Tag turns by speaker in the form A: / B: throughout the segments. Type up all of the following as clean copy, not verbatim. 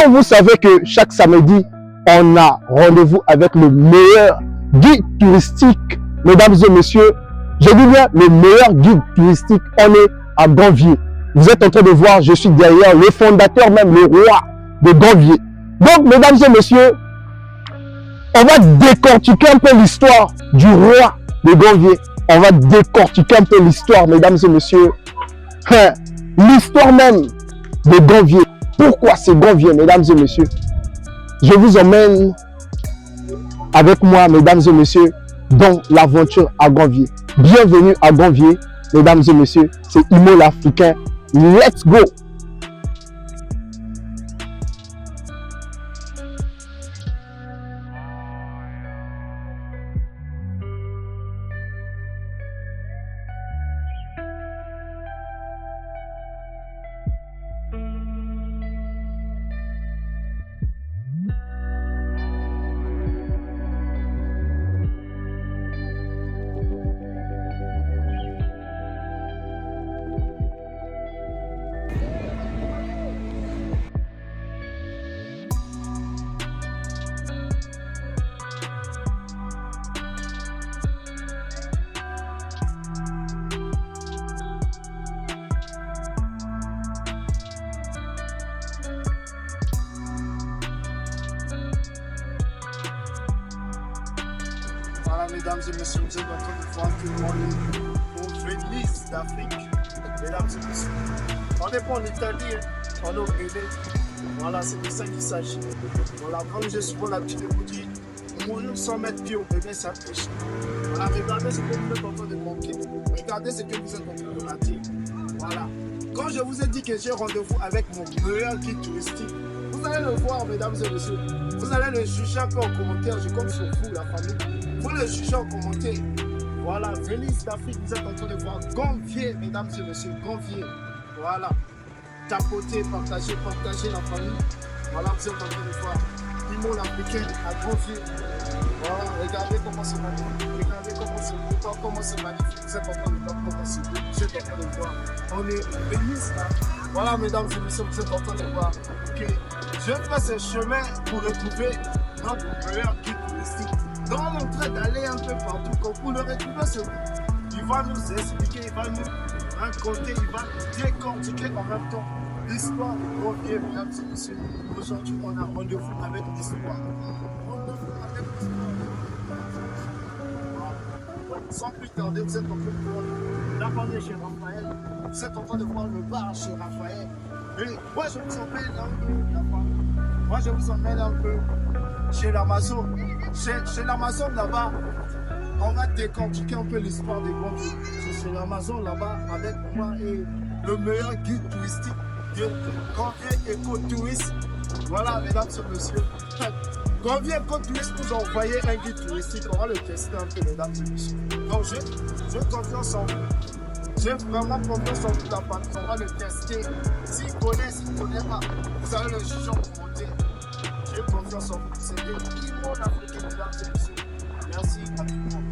A: Donc, vous savez que chaque samedi, on a rendez-vous avec le meilleur guide touristique. Mesdames et messieurs, je dis bien le meilleur guide touristique. On est à Ganvier. Vous êtes en train de voir, je suis derrière le fondateur, même le roi de Ganvier. Donc, mesdames et messieurs, on va décortiquer un peu l'histoire du roi de Ganvier. On va décortiquer un peu l'histoire, mesdames et messieurs. L'histoire même de Ganvier. Pourquoi c'est Ganvier, mesdames et messieurs? Je vous emmène avec moi, mesdames et messieurs, dans l'aventure à Ganvier. Bienvenue à Ganvier, mesdames et messieurs. C'est Imo l'Africain. Let's go!
B: Voilà, mesdames et messieurs, vous êtes en train de voir que on est au Venise d'Afrique. Mesdames et messieurs, on n'est pas en Italie, on est au Bénin. Voilà, c'est de ça qu'il s'agit. Voilà, comme j'ai souvent l'habitude de vous dire, mourir sans mettre pied au Bénin, c'est un péché. Voilà, regardez ce que vous êtes en train de manquer. Regardez ce que vous êtes en train de rater. Voilà. Quand je vous ai dit que j'ai rendez-vous avec mon meilleur guide touristique, vous allez le voir, mesdames et messieurs. Vous allez le juger un peu en commentaire. Je compte sur vous, la famille. Vous le jugez en commentaire. Voilà, Venise d'Afrique, vous êtes en train de voir Ganvier, mesdames et messieurs, Ganvier. Voilà. Tapoter, partager la famille. Voilà, vous êtes en train de voir Imo l'Africain à Ganvier. Voilà, regardez comment c'est magnifique. Regardez comment c'est magnifique. Vous êtes en train de voir comment c'est beau. Vous êtes en train de voir. On est Venise là. Voilà, mesdames et messieurs, vous êtes en train de voir que je fais ce chemin pour retrouver notre meilleur guide touristique. Dans mon train d'aller un peu partout, quand vous le retrouvez sur lui, il va nous expliquer, il va nous raconter, il va décortiquer en même temps l'histoire de Ganvier, mesdames et messieurs. Aujourd'hui, on a rendez-vous avec l'histoire. Sans plus tarder, vous êtes en train de voir la famille chez Raphaël, vous êtes en train de voir le bar chez Raphaël. Et moi, je vous emmène un peu, moi, je vous emmène un peu chez l'Amazon. Chez l'Amazon là-bas, on va décortiquer un peu l'histoire des Ganvier. C'est chez l'Amazon là-bas avec moi et le meilleur guide touristique de Ganvier Éco-Tourisme. Voilà, mesdames et messieurs. Ganvier Éco-Tourisme nous a envoyé un guide touristique. On va le tester un peu, mesdames et messieurs. Donc, j'ai confiance en vous. J'ai vraiment confiance en vous, la famille. On va le tester. S'il connaît, s'il ne connaît pas, vous allez le juger en commentaire. J'ai confiance en vous. C'était Imo l'Africain, mesdames et messieurs. Merci à tout le monde.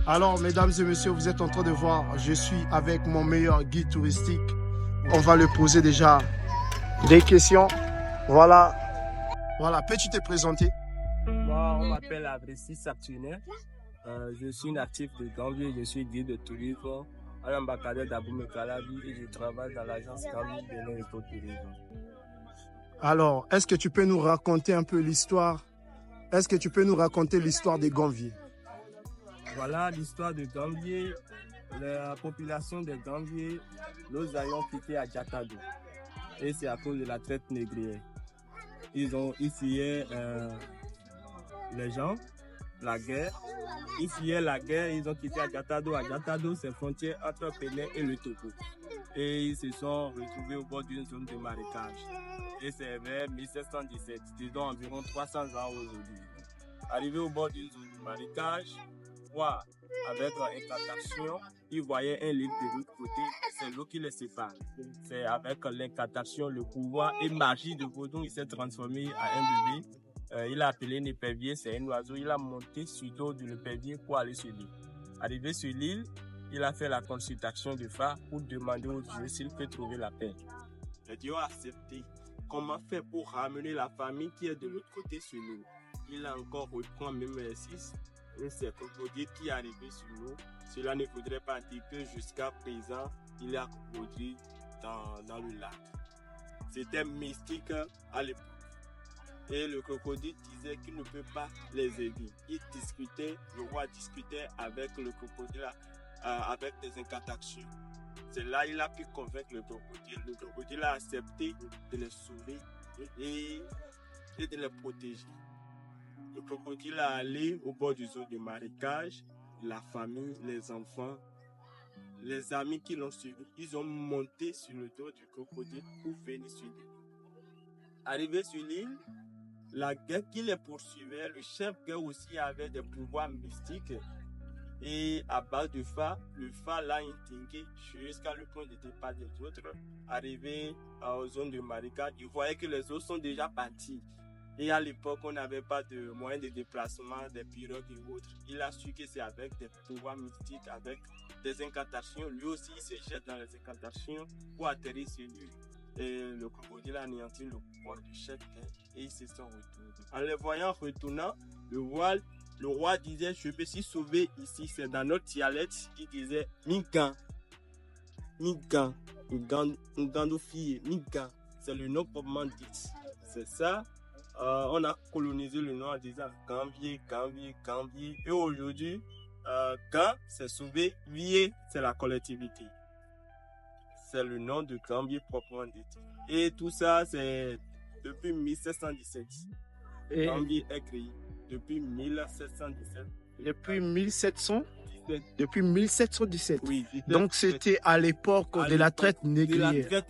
B: Alors, mesdames et messieurs, vous êtes en train de voir, je suis avec mon meilleur guide touristique. On va lui poser déjà des questions. Voilà. Voilà, peux-tu te présenter?
C: Moi, on m'appelle Abressi Saturnin. Je suis natif de Gambie, je suis guide de tourisme à l'ambassadeur d'Aboumé Calabi et je travaille dans l'agence Gambie de l'éco-tourisme.
B: Alors, est-ce que tu peux nous raconter un peu l'histoire? Est-ce que tu peux nous raconter l'histoire des Gambiers?
C: Voilà l'histoire de Gambier. La population des Gambiers, nous ayons quitté à Jatado. Et c'est à cause de la traite négrière. Ils ont essayé les gens, la guerre. Ici, la guerre, ils ont quitté Adjatado. Adjatado, c'est frontière entre Bénin et le Togo. Et ils se sont retrouvés au bord d'une zone de marécage. Et c'est vers 1717, disons environ 300 ans aujourd'hui. Arrivé au bord d'une zone de marécage, avec l'incantation, ils voyaient un lac de l'autre côté, c'est l'eau qui les sépare. C'est avec l'incantation, le pouvoir et magie de Vodou, il s'est transformé en un bébé. Il a appelé un épervier, c'est un oiseau. Il a monté sur le dos de l'épervier pour aller sur l'île. Arrivé sur l'île, il a fait la consultation de Fa pour demander au Dieu s'il peut trouver la paix. Le Dieu a accepté. Comment faire pour ramener la famille qui est de l'autre côté sur l'eau? Il a encore reprend même l'exercice. C'est crocodile qui est arrivé sur l'eau. Cela ne voudrait pas dire que jusqu'à présent, il y a crocodile dans le lac. C'était mystique à l'époque. Et le crocodile disait qu'il ne peut pas les aider. Il discutait, le roi discutait avec le crocodile avec des incantations. C'est là qu'il a pu convaincre le crocodile. Le crocodile a accepté de les sauver et de les protéger. Le crocodile est allé au bord du zone de marécage. La famille, les enfants, les amis qui l'ont suivi, ils ont monté sur le dos du crocodile pour venir sur l'île. Arrivé sur l'île, la guerre qui les poursuivait, le chef guerre aussi avait des pouvoirs mystiques. Et à base de Fa, le Fa l'a intégré jusqu'à le point de départ des autres. Arrivé aux zones de marécage, il voyait que les autres sont déjà partis. Et à l'époque, on n'avait pas de moyens de déplacement, des pirogues et autres. Il a su que c'est avec des pouvoirs mystiques, avec des incantations. Lui aussi, il se jette dans les incantations pour atterrir sur lui. Et le crocodile a anéanti le pouvoir du chef et ils se sont retournés. En les voyant retournant, le roi disait, je peux s'y sauver ici. C'est dans notre dialecte, il disait, Migan, Migan, Migandofie, Migan. C'est le nom proprement dit. C'est ça. On a colonisé le nom en disant Gambier, Gambier, Gambier. Et aujourd'hui, Gam, c'est sauvé, Vier, c'est la collectivité. C'est le nom de Gambier proprement dit. Et tout ça, c'est depuis 1717.
B: Et
C: Gambier est créé depuis 1717.
B: depuis 1700? Depuis 1717.
C: Oui.
B: Donc c'était à l'époque de la traite négrière.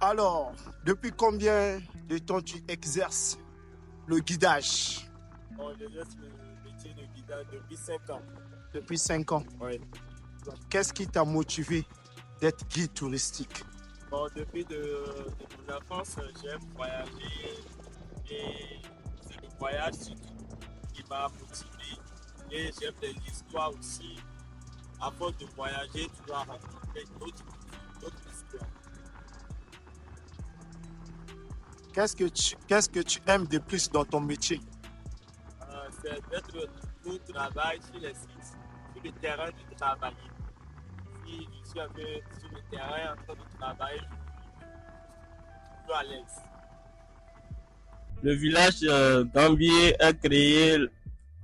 B: Alors, depuis combien de temps tu exerces le guidage?
C: Bon, j'exerce le métier de guidage depuis 5 ans.
B: Depuis 5 ans.
C: Oui.
B: Qu'est-ce qui t'a motivé d'être guide touristique?
C: Bon, depuis de mon enfance, j'aime voyager et c'est le voyage surtout qui m'a motivé. Et j'aime les histoires aussi. À force de voyager, tu vas rencontrer d'autres histoires.
B: Qu'est-ce que tu aimes de plus dans ton métier?
C: C'est d'être au travail sur les sites, sur le terrain de travailler. Si je suis un peu sur le terrain en train de travailler, je suis à l'aise. Le village Gambier est créé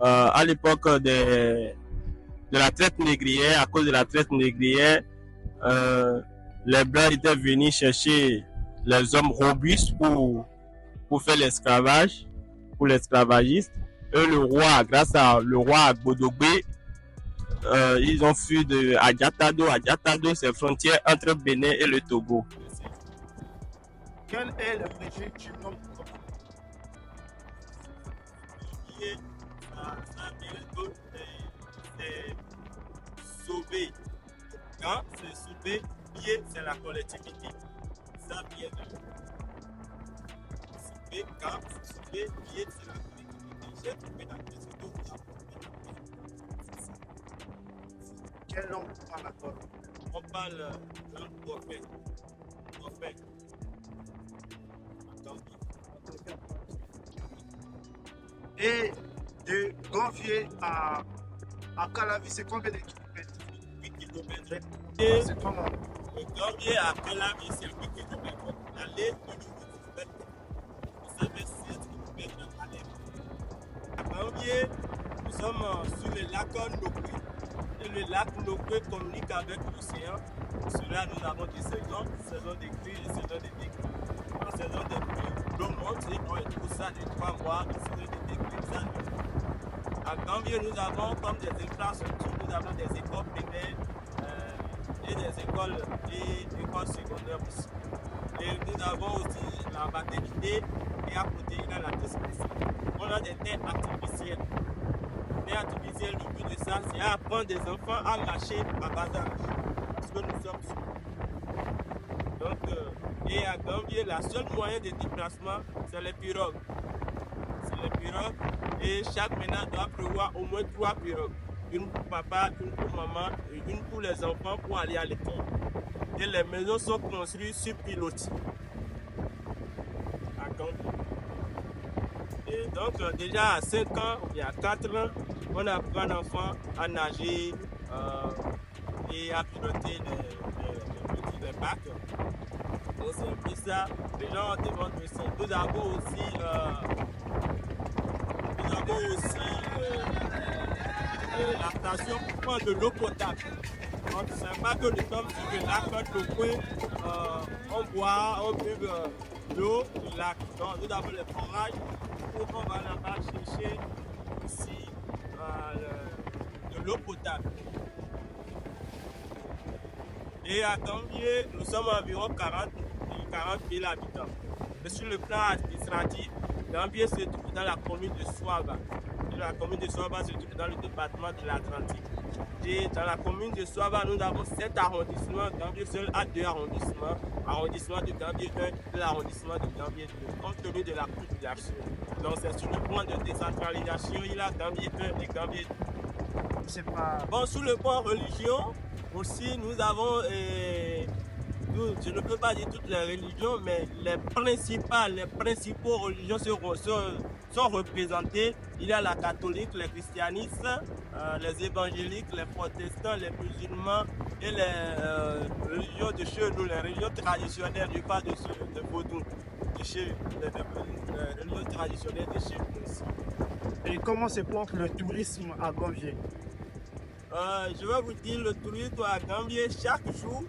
C: à l'époque de la traite négrière. À cause de la traite négrière, les Blancs étaient venus chercher les hommes robustes pour faire l'esclavage, pour l'esclavagisme. Et le roi, grâce à le roi Bodogbe, ils ont fui de Adjatado. Adjatado, c'est frontière entre Bénin et le Togo.
B: Quel est le métier que tu nommes?
C: Ça vient c'est sauver. Quand c'est sauver, pied, c'est la collectivité. Ça vient de sauver, quand c'est sauver, pied, c'est la collectivité. J'ai trouvé la question de
B: Quelle langue tu parles encore?
C: on parle langue Gofek. Gofek.
B: Et de Gonvier à Calavi, c'est combien de kilomètres?
C: 8 km.
B: C'est comment?
C: Le Gambier à Calavi, c'est 8 km. L'aller, 2 km. Ça fait 6 km aller. À Gambier, nous sommes sur le lac Nokwe. Et le lac Nokwe communique avec l'océan. Sur là, nous avons des saisons de crues et saisons de décrues. En saison de pluie, l'eau monte et on trouve ça de 3 mois. En saison de décrues, ça à Gambier, nous avons comme des infrastructures, nous avons des écoles primaires et des écoles secondaires aussi. Et nous avons aussi la maternité et à côté, il y a la distribution. On a des terres artificielles. Les terres artificielles, le but de ça, c'est apprendre des enfants à marcher à bas âge. Parce que nous sommes sûrs. Donc, et à Gambier, la seule moyen de déplacement, c'est les pirogues. C'est les pirogues. Et chaque ménage doit prévoir au moins 3 pirogues. Une pour papa, une pour maman et une pour les enfants pour aller à l'école. Et les maisons sont construites sur pilotis. À Gambier. Et donc, déjà à 5 ans ou bien à 4 ans, on apprend un enfant à nager et à piloter les bacs. Donc, c'est un peu ça. Les gens demandent aussi. Nous avons aussi la station pour prendre de l'eau potable. Donc, c'est pas que nous sommes sur le lac de coin, on boit, on bu l'eau du lac. Donc, nous avons les forages où on va là-bas chercher aussi de l'eau potable. Et à Gambier, nous sommes environ 40 000 habitants. Et sur le plan administratif, Gambier se trouve dans la commune de Soava. La commune de Soava se trouve dans le département de l'Atlantique. Et dans la commune de Soava, nous avons 7 arrondissements. Gambier seul a 2 arrondissements. Arrondissement de Gambier 1 et l'arrondissement de Gambier 2, compte tenu de la population. Donc c'est sur le point de décentralisation, il y a Gambier 1 et Gambier 2.
B: C'est pas...
C: Bon, sur le point religion, aussi nous avons... je ne peux pas dire toutes les religions, mais les principaux religions sont représentées. Il y a la catholique, les christianistes, les évangéliques, les protestants, les musulmans et les religions de chez nous, les religions traditionnelles, je parle de Vaudou, de chez les religions traditionnelles de chez nous aussi.
B: Et comment se porte le tourisme à Gambier?
C: Je vais vous dire, le tourisme à Gambier, chaque jour,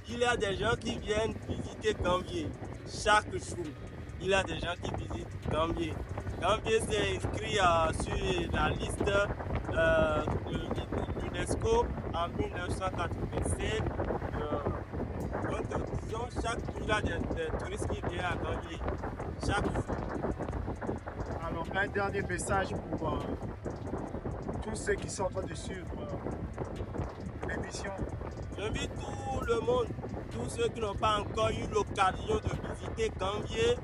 C: il y a des gens qui viennent visiter Gambier. Chaque jour, il y a des gens qui visitent Gambier. Gambier s'est inscrit sur la liste de l'UNESCO en 1987. Donc, disons, chaque jour, il y a des touristes qui viennent à Gambier. Chaque jour.
B: Alors, un dernier message pour tous ceux qui sont en train de suivre l'émission.
C: J'invite tout le monde, tous ceux qui n'ont pas encore eu l'occasion de visiter Gambier,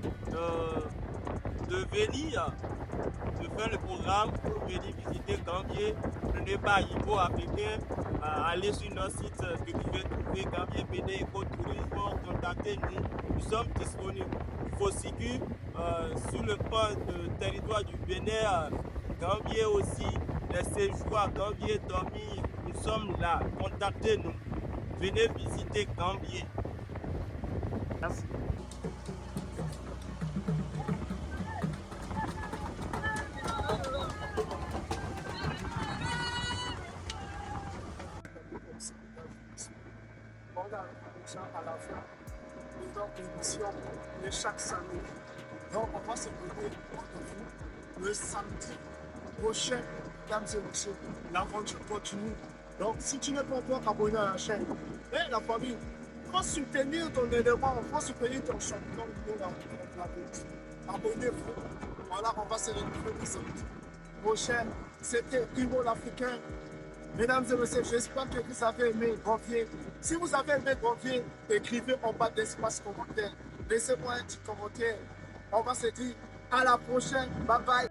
C: de venir, de faire le programme pour venir visiter Gambier. Prenez pas Ivo africain, allez sur notre site que vous pouvez trouver Gambier BD Écotourisme, contactez-nous, nous sommes disponibles. Il faut seguir sur le plan de territoire du Bénin, Gambier aussi, les séjours à Gambier, dormir, nous sommes là, contactez-nous. Venez visiter Gambier.
B: Merci. On a ça à la fin de notre émission de chaque samedi. Donc, on va se donner rendez-vous le samedi prochain, mesdames et messieurs. L'aventure continue. Donc, si tu n'es pas encore abonné à la chaîne, la famille, faut soutenir ton élément, faut soutenir ton champion de la lutte. Abonnez-vous. Voilà, on va se retrouver le samedi prochain. C'était Hugo l'Africain. Mesdames et messieurs, j'espère que vous avez aimé Gambier. Si vous avez aimé Gambier, écrivez en bas d'espace commentaire. Laissez-moi un petit commentaire. On va se dire à la prochaine. Bye bye.